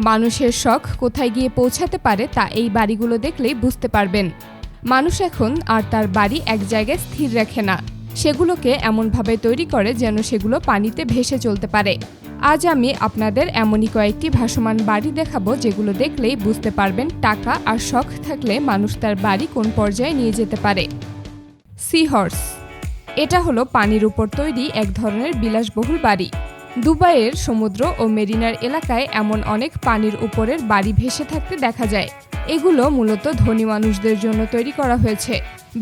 মানুষের শখ কোথায় গিয়ে পৌঁছাতে পারে তা এই বাড়িগুলো দেখলেই বুঝতে পারবেন। মানুষ এখন আর তার বাড়ি এক জায়গায় স্থির রাখে না, সেগুলোকে এমনভাবে তৈরি করে যেন সেগুলো পানিতে ভেসে চলতে পারে। আজ আমি আপনাদের এমনই কয়েকটি ভাসমান বাড়ি দেখাবো যেগুলো দেখলেই বুঝতে পারবেন টাকা আর শখ থাকলে মানুষ তার বাড়ি কোন পর্যায়ে নিয়ে যেতে পারে। Seahorse. এটা হলো পানির উপর তৈরি এক ধরনের বিলাসবহুল বাড়ি। দুবাইয়ের সমুদ্র ও মেরিনার এলাকায় এমন অনেক পানির উপরের বাড়ি ভেসে থাকতে দেখা যায়। এগুলো মূলত ধনী মানুষদের জন্য তৈরি করা হয়েছে।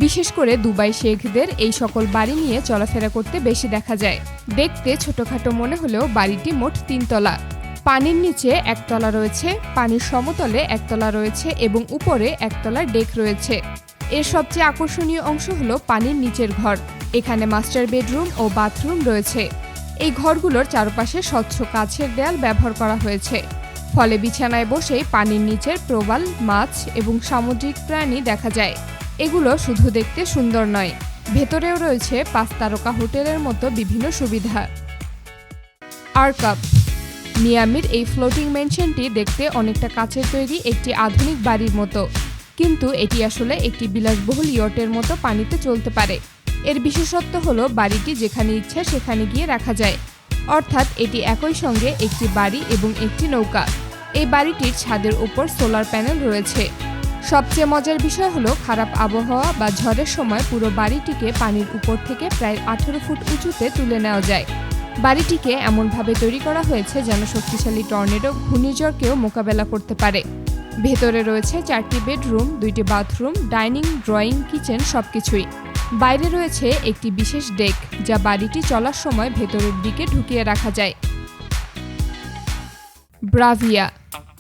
বিশেষ করে দুবাই শেখদের এই সকল বাড়ি নিয়ে চলাফেরা করতে বেশি দেখা যায়। দেখতে ছোটখাটো মনে হলেও বাড়িটি মোট 3 তলা। পানির নিচে একতলা রয়েছে, পানির সমতলে একতলা রয়েছে এবং উপরে একতলা ডেক রয়েছে। এর সবচেয়ে আকর্ষণীয় অংশ হলো পানির নিচের ঘর। এখানে মাস্টার বেডরুম ও বাথরুম রয়েছে। এই ঘরগুলোর চারপাশে স্বচ্ছ কাচের দেয়াল ব্যবহার করা হয়েছে, ফলে বিছানায় বসেই পানির নিচের প্রবাল, মাছ এবং সামুদ্রিক প্রাণী দেখা যায়। এগুলো শুধু দেখতে সুন্দর নয়, ভেতরেও রয়েছে 5 তারকা হোটেলের মতো বিভিন্ন সুবিধা। আরকাপ। মিয়ামির এই ফ্লোটিং ম্যানশনটি দেখতে অনেকটা কাচের তৈরি একটি আধুনিক বাড়ির মতো, কিন্তু এটি আসলে একটি বিলাসবহুল ইয়টের মতো পানিতে চলতে পারে। এর বিশেষত্ব হলো বাড়িটি যেখানে ইচ্ছা সেখানে গিয়ে রাখা যায়, অর্থাৎ এটি একই সঙ্গে একটি বাড়ি এবং একটি নৌকা। এই বাড়িটির ছাদের উপর সোলার প্যানেল রয়েছে। সবচেয়ে মজার বিষয় হলো খারাপ আবহাওয়া বা ঝড়ের সময় পুরো বাড়িটিকে পানির উপর থেকে প্রায় 18 ফুট উঁচুতে তুলে নেওয়া যায়। বাড়িটিকে এমনভাবে তৈরি করা হয়েছে যেন শক্তিশালী টর্নেডো, ঘূর্ণিঝড়কেও মোকাবেলা করতে পারে। ভেতরে রয়েছে 4টি বেডরুম, 2টি বাথরুম, ডাইনিং, ড্রয়িং, কিচেন সবকিছুই। বাইরে রয়েছে একটি বিশেষ ডেক, যা বাড়িটি চলার সময় ভেতরের দিকে ঢুকিয়ে রাখা যায়। ব্রাভিয়া।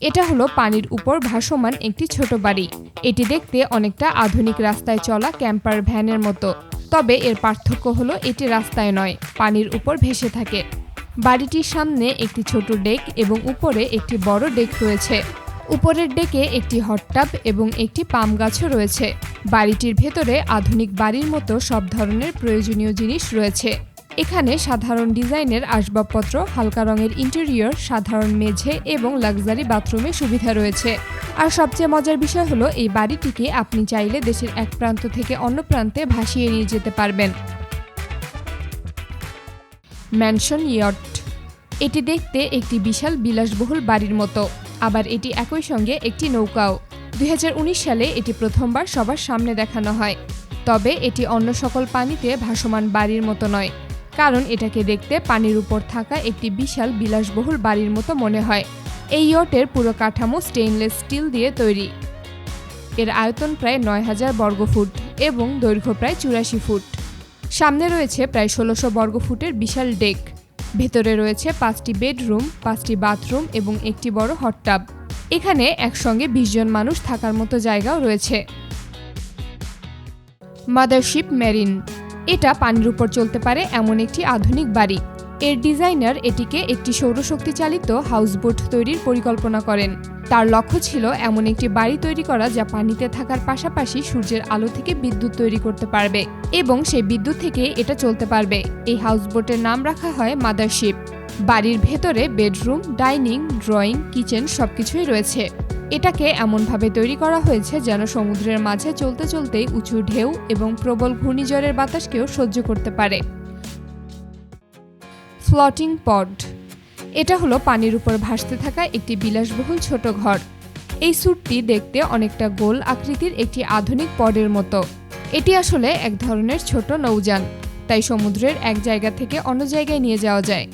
এটা হলো পানির উপর ভাসমান একটি ছোট বাড়ি। এটি দেখতে অনেকটা আধুনিক রাস্তায় চলা ক্যাম্পার ভ্যানের মতো, তবে এর পার্থক্য হলো এটি রাস্তায় নয়, পানির উপর ভেসে থাকে। বাড়িটির সামনে একটি ছোট ডেক এবং উপরে একটি বড় ডেক রয়েছে। উপরের ডেকে একটি হট টাব এবং একটি পাম গাছও রয়েছে। বাড়িটির ভেতরে আধুনিক বাড়ির মতো সব ধরনের প্রয়োজনীয় জিনিস রয়েছে। এখানে সাধারণ ডিজাইনের আসবাবপত্র, হালকা রঙের ইন্টেরিয়র, সাধারণ মেঝে এবং লাক্সারি বাথরুমের সুবিধা রয়েছে। আর সবচেয়ে মজার বিষয় হলো এই বাড়িটিকে আপনি চাইলে দেশের এক প্রান্ত থেকে অন্য প্রান্তে ভাসিয়ে নিয়ে যেতে পারবেন। Mansion yacht. এটি দেখতে একটি বিশাল বিলাসবহুল বাড়ির মতো, আবার এটি একই সঙ্গে একটি নৌকাও। 2019 সালে এটি প্রথমবার সবার সামনে দেখানো হয়। তবে এটি অন্য সকল পানিতে ভাসমান বাড়ির মতো নয়, কারণ এটাকে দেখতে পানির উপর থাকা একটি বিশাল বিলাসবহুল বাড়ির মতো মনে হয়। এই ইয়টের পুরো কাঠামো স্টেইনলেস স্টিল দিয়ে তৈরি। এর আয়তন প্রায় 9000 বর্গফুট এবং দৈর্ঘ্য প্রায় 84 ফুট। সামনে রয়েছে প্রায় 1600 বর্গফুটের বিশাল ডেক। ভেতরে রয়েছে 5টি বেডরুম, 5টি বাথরুম এবং একটি বড় হট টাব। এখানে একসঙ্গে 20 জন মানুষ থাকার মতো জায়গাও রয়েছে। Mothership marine. এটা পানির উপর চলতে পারে এমন একটি আধুনিক বাড়ি। এর ডিজাইনার এটিকে একটি সৌরশক্তি চালিত হাউসবোট তৈরির পরিকল্পনা করেন। তার লক্ষ্য ছিল এমন একটি বাড়ি তৈরি করা যা পানিতে থাকার পাশাপাশি সূর্যের আলো থেকে বিদ্যুৎ তৈরি করতে পারবে এবং সেই বিদ্যুৎ থেকে এটা চলতে পারবে। এই হাউসবোটের নাম রাখা হয় মাদারশিপ। বাড়ির ভেতরে বেডরুম, ডাইনিং, ড্রয়িং, কিচেন সবকিছুই রয়েছে। এটাকে এমনভাবে তৈরি করা হয়েছে যেন সমুদ্রের মাঝে চলতে চলতেই উঁচু ঢেউ এবং প্রবল ঘূর্ণিঝড়ের বাতাসকেও সহ্য করতে পারে। ফ্লোটিং পড। এটা হলো পানির উপর ভাসতে থাকা একটি বিলাসবহুল ছোট ঘর। এই স্যুটটি দেখতে অনেকটা গোল আকৃতির একটি আধুনিক পডের মতো। এটি আসলে এক ধরনের ছোট নৌযান, তাই সমুদ্রের এক জায়গা থেকে অন্য জায়গায় নিয়ে যাওয়া যায়।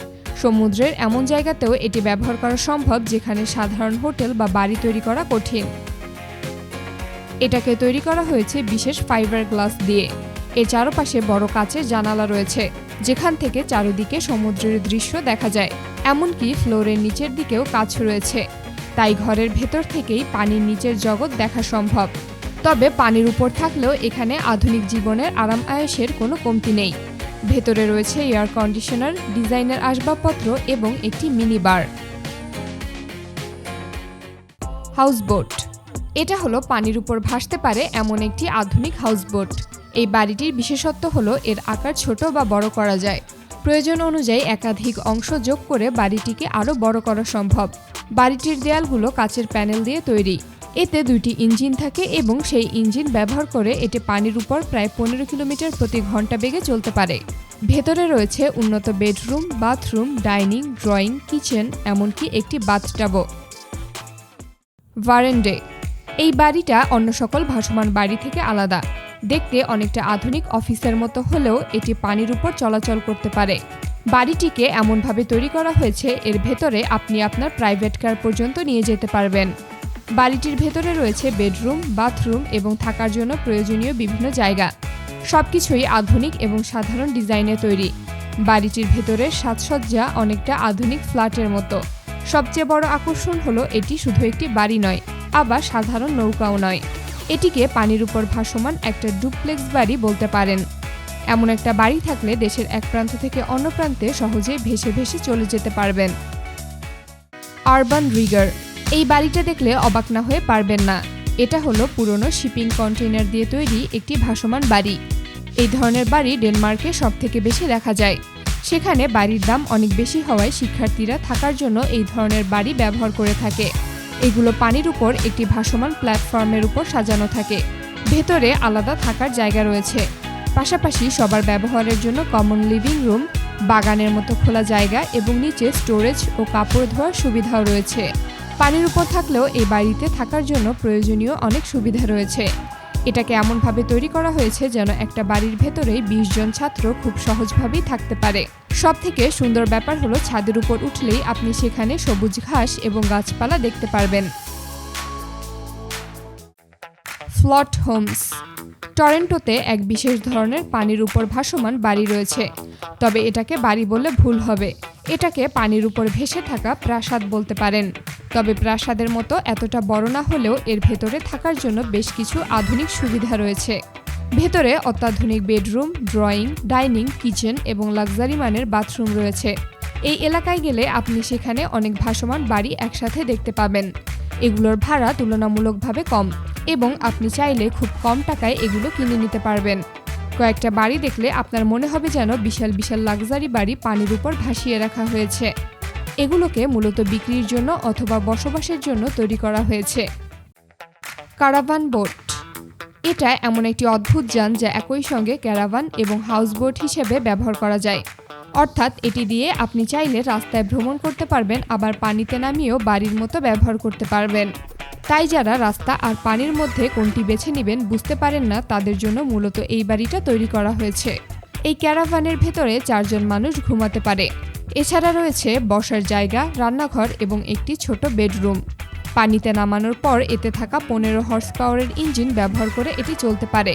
সমুদ্রের এমন জায়গাতেও এটি ব্যবহার করা সম্ভব যেখানে সাধারণ হোটেল বা বাড়ি তৈরি করা কঠিন। এটাকে তৈরি করা হয়েছে বিশেষ ফাইবার গ্লাস দিয়ে। এর চারপাশে বড় কাচের জানালা রয়েছে, যেখান থেকে চারিদিকে সমুদ্রের দৃশ্য দেখা যায়। এমনকি ফ্লোরের নিচের দিকেও কাচ রয়েছে, তাই ঘরের ভেতর থেকেই পানির নিচের জগৎ দেখা সম্ভব। তবে পানির উপর থাকলেও এখানে আধুনিক জীবনের আরাম আয়েশের কোনো কমতি নেই। ভেতরে রয়েছে এয়ার কন্ডিশনার, ডিজাইনার আসবাবপত্র এবং একটি মিনি বার। হাউসবোট। এটা হলো পানির উপর ভাসতে পারে এমন একটি আধুনিক হাউসবোট। এই বাড়িটির বিশেষত্ব হলো এর আকার ছোট বা বড় করা যায়। প্রয়োজন অনুযায়ী একাধিক অংশ যোগ করে বাড়িটিকে আরও বড় করা সম্ভব। বাড়িটির দেয়ালগুলো কাচের প্যানেল দিয়ে তৈরি। এতে 2টি ইঞ্জিন থাকে এবং সেই ইঞ্জিন ব্যবহার করে এটি পানির উপর প্রায় 15 কিলোমিটার প্রতি ঘন্টা বেগে চলতে পারে। ভেতরে রয়েছে উন্নত bedroom, bathroom, dining, drawing, kitchen, এমনকি একটি বাথটাবও। ভারেন্ডে। এই বাড়িটা অন্য সকল ভাসমান বাড়ি থেকে আলাদা। দেখতে অনেকটা আধুনিক অফিসের মতো হলেও এটি পানির উপর চলাচল করতে পারে। বাড়িটিকে এমনভাবে তৈরি করা হয়েছে এর ভেতরে আপনি আপনার প্রাইভেট কার পর্যন্ত নিয়ে যেতে পারবেন। বাড়িটির ভেতরে রয়েছে বেডরুম, বাথরুম এবং থাকার জন্য প্রয়োজনীয় বিভিন্ন জায়গা। সবকিছুই আধুনিক এবং সাধারণ ডিজাইনে তৈরি। বাড়িটির ভেতরের সাজসজ্জা অনেকটা আধুনিক ফ্ল্যাটের মতো। সবচেয়ে বড় আকর্ষণ হলো এটি শুধু একটি বাড়ি নয়, আবার সাধারণ নৌকাও নয়। এটিকে পানির উপর ভাসমান একটা ডুপ্লেক্স বাড়ি বলতে পারেন। এমন একটা বাড়ি থাকলে দেশের এক প্রান্ত থেকে অন্য প্রান্তে সহজেই ভেসে ভেসে চলে যেতে পারবেন। Urban Regard. এই বাড়িটা দেখলে অবাক না হয়ে পারবেন না। এটা হলো পুরনো শিপিং কন্টেইনার দিয়ে তৈরি একটি ভাসমান বাড়ি। এই ধরনের বাড়ি ডেনমার্কে সবথেকে বেশি দেখা যায়। সেখানে বাড়ির দাম অনেক বেশি হওয়ায় শিক্ষার্থীরা থাকার জন্য এই ধরনের বাড়ি ব্যবহার করে থাকে। এগুলো পানির উপর একটি ভাসমান প্ল্যাটফর্মের উপর সাজানো থাকে। ভেতরে আলাদা থাকার জায়গা রয়েছে। পাশাপাশি সবার ব্যবহারের জন্য কমন লিভিং রুম, বাগানের মতো খোলা জায়গা এবং নিচে স্টোরেজ ও কাপড় ধোয়ার সুবিধাও রয়েছে। পানির উপর থাকলেও এই বাড়িতে থাকার জন্য প্রয়োজনীয় অনেক সুবিধা রয়েছে। এটাকে এমনভাবে তৈরি করা হয়েছে যেন একটা বাড়ির ভেতরেই 20 জন ছাত্র খুব সহজভাবেই থাকতে পারে। সবথেকে সুন্দর ব্যাপার হলো ছাদের উপর উঠলেই আপনি সেখানে সবুজ ঘাস এবং গাছপালা দেখতে পারবেন। ফ্লট হোমস। টরন্টোতে এক বিশেষ ধরনের পানির উপর ভাসমান বাড়ি রয়েছে। তবে এটাকে বাড়ি বললে ভুল হবে। এটাকে পানির উপর ভেসে থাকা প্রাসাদ বলতে পারেন। তবে প্রাসাদের মতো এতটা বড় না হলেও এর ভেতরে থাকার জন্য বেশ কিছু আধুনিক সুবিধা রয়েছে। ভেতরে অত্যাধুনিক বেডরুম, ড্রয়িং, ডাইনিং, কিচেন এবং লাক্সারি মানের বাথরুম রয়েছে। এই এলাকায় গেলে আপনি সেখানে অনেক ভাসমান বাড়ি একসাথে দেখতে পাবেন। এগুলোর ভাড়া তুলনামূলকভাবে কম এবং আপনি চাইলে খুব কম টাকায় এগুলো কিনে নিতে পারবেন। কয়েকটা বাড়ি দেখলে আপনার মনে হবে যেন বিশাল বিশাল লাক্সারি বাড়ি পানির উপর ভাসিয়ে রাখা হয়েছে। এগুলোকে মূলত বিক্রির জন্য অথবা বসবাসের জন্য তৈরি করা হয়েছে। Caravan boat. এটা এমন একটি অদ্ভুত যান যা একই সঙ্গে ক্যারাভান এবং হাউসবোট হিসেবে ব্যবহার করা যায়। অর্থাৎ এটি দিয়ে আপনি চাইলে রাস্তায় ভ্রমণ করতে পারবেন, আবার পানিতে নামিয়েও বাড়ির মতো ব্যবহার করতে পারবেন। তাই যারা রাস্তা আর পানির মধ্যে কোনটি বেছে নেবেন বুঝতে পারেন না, তাদের জন্য মূলত এই বাড়িটা তৈরি করা হয়েছে। এই ক্যারাভানের ভেতরে 4 জন মানুষ ঘুমাতে পারে। এছাড়া রয়েছে বসার জায়গা, রান্নাঘর এবং একটি ছোট বেডরুম। পানিতে নামানোর পর এতে থাকা 15 হর্স পাওয়ারের ইঞ্জিন ব্যবহার করে এটি চলতে পারে।